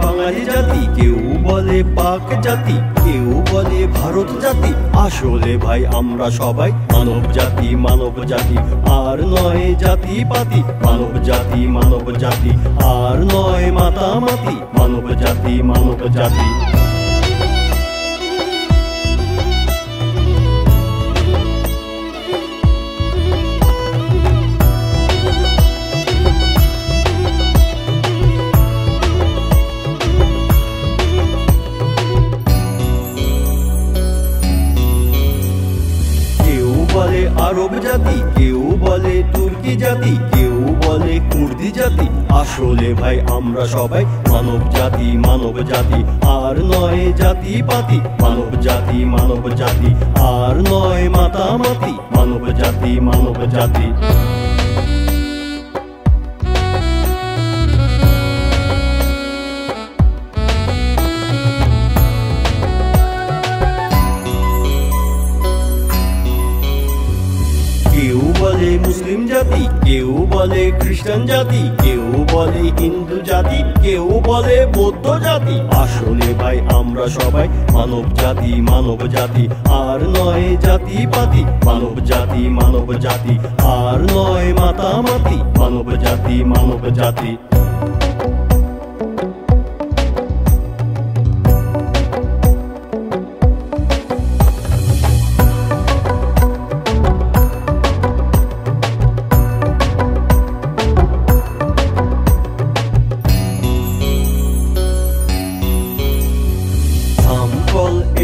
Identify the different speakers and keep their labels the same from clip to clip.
Speaker 1: বাঙালি জাতি, কেউ বলে পাক জাতি, কেউ বলে ভারত জাতি। আসলে ভাই আমরা সবাই মানব জাতি, মানব জাতি, আর নয় জাতি পাতি। মানব জাতি, মানব জাতি, আর নয় মাতামাতি। মানব জাতি, মানব জাতি। আরব জাতি, কেউ বলে তুর্কি জাতি, কেউ বলে কুর্দি জাতি। আসলে ভাই আমরা সবাই মানব জাতি, মানব জাতি, আর নয় জাতি পাতি। মানব জাতি, মানব জাতি, আর নয় মাতামাতি। মানব জাতি, মানব জাতি। কেউ বলে মুসলিম জাতি, কেউ বলে খ্রিস্টান জাতি, কেউ বলে হিন্দু জাতি, কেউ বলে বৌদ্ধ জাতি। আসলে ভাই আমরা সবাই মানব জাতি, মানব জাতি, আর নয় জাতি পাতি। মানব জাতি, মানব জাতি, আর নয় মাতামাতি। মানব জাতি, মানব জাতি।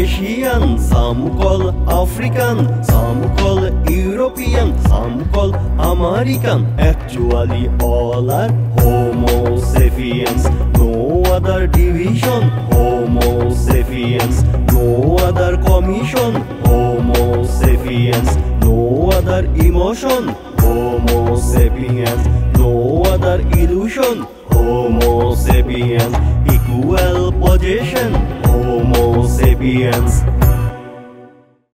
Speaker 1: Asian, some call African, some call European, some call American. Actually all are Homo sapiens. No other division, Homo sapiens. No other commission, Homo sapiens. No other emotion, Homo sapiens. No other illusion, Homo sapiens. Equal possession, Homo sapiens.